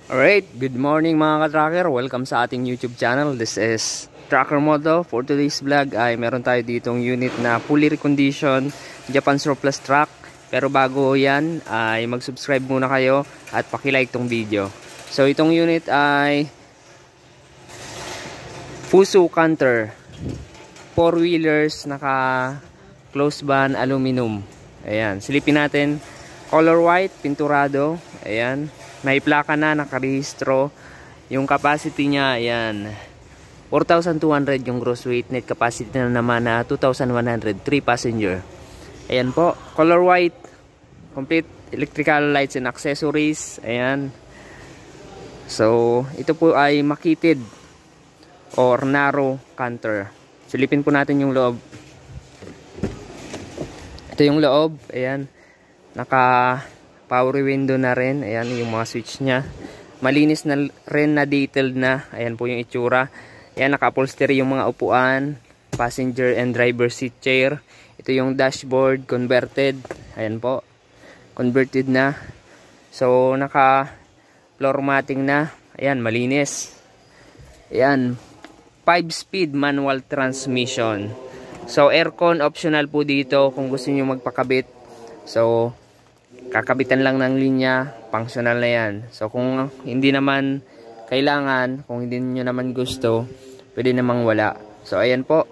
Alright, good morning mga ka-tracker. Welcome sa ating YouTube channel. This is Tracker Moto. For today's vlog ay meron tayo ditong unit na fully reconditioned Japan surplus truck. Pero bago yan ay mag-subscribe muna kayo at paki-like tong video. So itong unit ay Fuso Canter 4-wheelers, naka close van aluminum. Ayan, silipin natin. Color white, pinturado. Ayan, may plaka na, nakarehistro. Yung capacity niya, ayan, 4,200 yung gross weight. Net capacity na naman na 2,100, 3 passenger. Ayan po, color white, complete electrical lights and accessories. Ayan. So ito po ay makitid or narrow canter. Silipin po natin yung loob. Ito yung loob. Ayan, naka power window na rin. Ayan yung mga switch nya. Malinis na rin, na detailed na. Ayan po yung itsura. Ayan, naka-upholstery yung mga upuan, passenger and driver seat chair. Ito yung dashboard, converted. Ayan po, converted na. So naka floor matting na. Ayan, malinis. Ayan, 5-speed manual transmission. So aircon optional po dito kung gusto niyo magpakabit. So kakabitan lang ng linya, functional na yan. So kung hindi naman kailangan, kung hindi niyo naman gusto, pwede namang wala. So ayan po.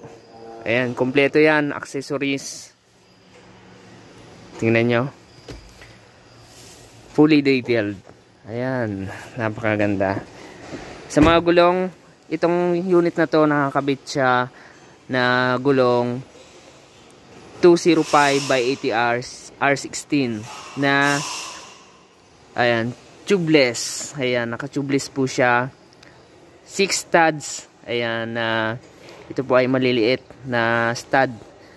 Ayan, kompleto yan, accessories. Tingnan nyo. Fully detailed. Ayan, napakaganda. Sa mga gulong, itong unit na to nakakabit siya na gulong 205 by 80 R16 na ayan, tubeless. Ayan, naka-tubeless po siya. 6 studs. Ayan, ito po ay maliliit na stud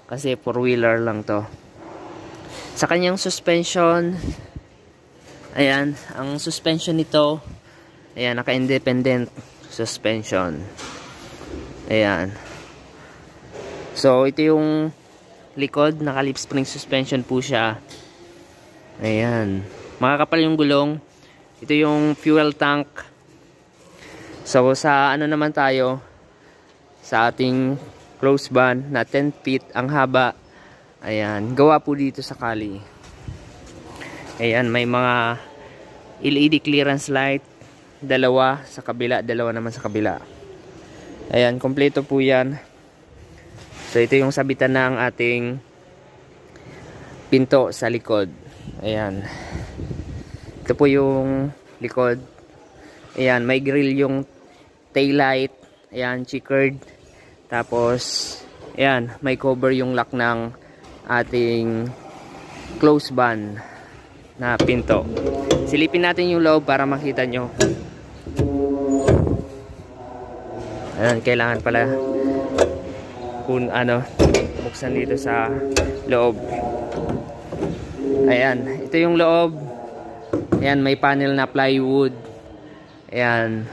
kasi 4-wheeler lang to. Sa kanyang suspension, ayan, ang suspension nito, ayan, naka-independent suspension. Ayan. So ito yung likod, naka-lip spring suspension po siya. Ayan, makakapal yung gulong. Ito yung fuel tank. So sa ano naman tayo, sa ating close van na 10 feet ang haba. Ayan, gawa po dito sa Kali. Ayan, may mga LED clearance light, dalawa sa kabila, dalawa naman sa kabila. Ayan, kompleto po yan. So ito yung sabitan ng ating pinto sa likod. Ayan, ito po yung likod. Ayan, may grill yung tail light. Ayan, checkered. Tapos ayan, may cover yung lock ng ating close van na pinto. Silipin natin yung loob para makita nyo. Ayan, kailangan pala kung ano, buksan dito sa loob. Ayan, ito yung loob. Ayan, may panel na plywood. Ayan,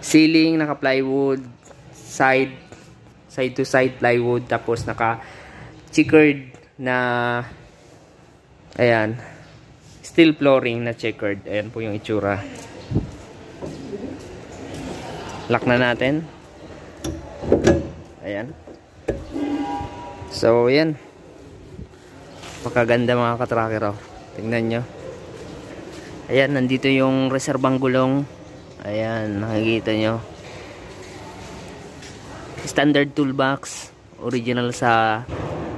ceiling naka plywood, side to side plywood, tapos naka checkered na, ayan, steel flooring na checkered. Ayan po yung itsura. Lock na natin. Ayan. So ayan, pakaganda mga katracker. Tingnan nyo. Ayan, nandito yung reserbang gulong. Ayan, nakikita nyo. Standard toolbox, original sa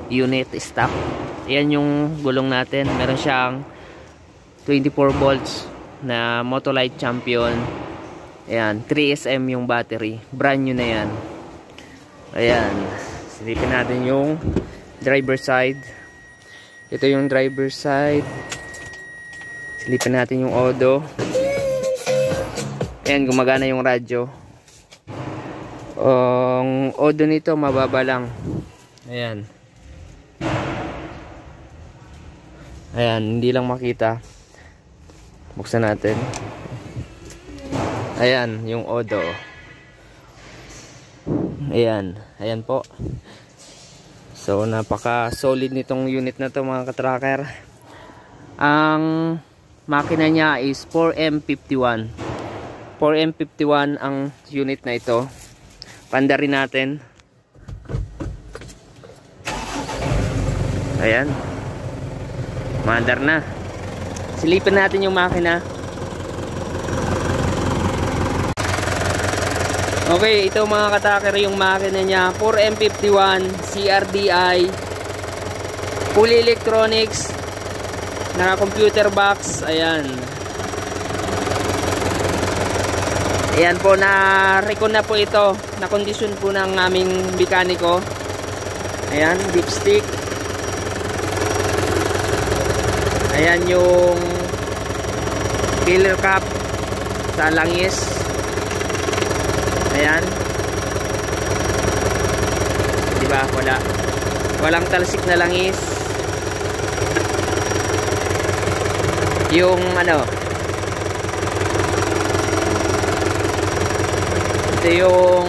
unit, stock. Ayan yung gulong natin. Meron siyang 24 volts na Motolite Champion. Ayan, 3SM yung battery. Brand new na yan. Ayan, silipin natin yung driver side. Ito yung driver side. Silipin natin yung odo. Ayan, gumagana yung radyo. Ang odo nito mababa lang. Ayan. Ayan, hindi lang makita. Buksan natin. Ayan, yung odo. Ayan, ayan po. So napaka solid nitong unit na to mga katracker. Ang makina niya is 4M51. 4M51 ang unit na ito. Pandarin natin. Ayan. Mandar na. Silipin natin yung makina. Okay, ito mga ka-tracker yung makina niya. 4M51 CRDI, fully electronics, naka computer box. Ayan. Ayan po, na-recon na po ito. Na-condition po ng aming mekaniko. Ayan, dipstick. Ayan yung filler cap sa langis. Ayan. Diba? Walang talsik na langis. Yung ano, ito yung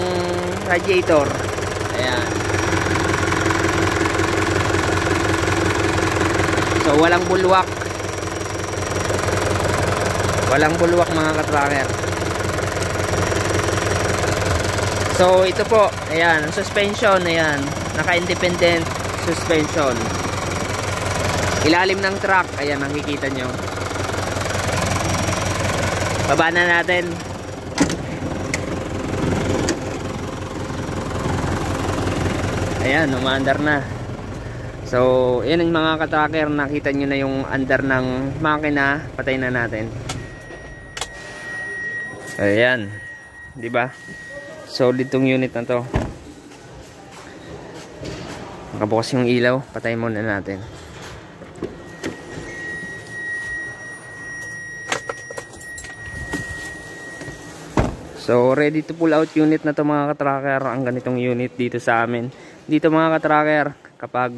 radiator. Ayan. So walang bulwak. Walang bulwak mga ka-tracker. So ito po, ayan, suspension, ayan, naka-independent suspension. Ilalim ng truck, ayan, nakikita nyo. Baba na natin. Ayan, umaandar na. So, yan ang mga ka-tracker, nakita nyo na yung andar ng makina. Patay na natin. Ayan, di ba? Solid tong unit na to. Nakabukas yung ilaw, patay muna natin. So ready to pull out unit na to mga ka-tracker. Ang ganitong unit dito sa amin. Dito mga ka-tracker, kapag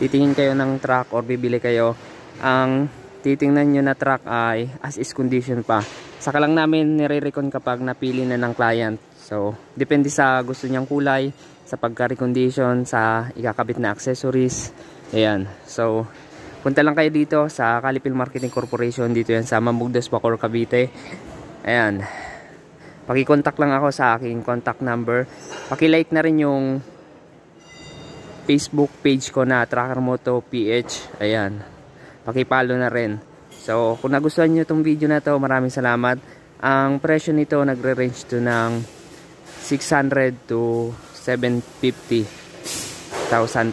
titingin kayo ng truck or bibili kayo, ang titingnan nyo na truck ay as is condition pa. Saka lang namin nire-recon kapag napili na ng client. So, depende sa gusto niyang kulay, sa pagka-recondition, sa ikakabit na accessories. Ayan. So, punta lang kayo dito sa Calipil Marketing Corporation. Dito yan sa Mambugdos, Bacoor, Cavite. Ayan. Paki-contact lang ako sa aking contact number. Paki-like na rin yung Facebook page ko na Tracker Moto PH. Ayan. Paki-follow na rin. So, kung nagustuhan nyo itong video na to, maraming salamat. Ang presyo nito nagre-range to ng 600 to 750,000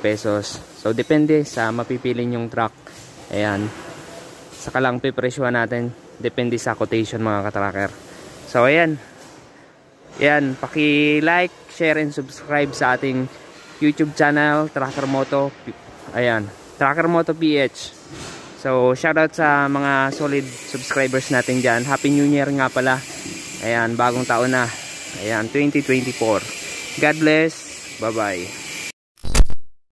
pesos. So, depende sa mapipili yung truck. Ayan. Saka lang pipresyohan natin. Depende sa quotation mga ka-tracker. So, ayan. Ayan. Paki-like, share, and subscribe sa ating YouTube channel, Tracker Moto. Ayan. Tracker Moto PH. So, shoutout sa mga solid subscribers natin dyan. Happy New Year nga pala. Ayan, bagong taon na. Ayan, 2024. God bless. Bye-bye.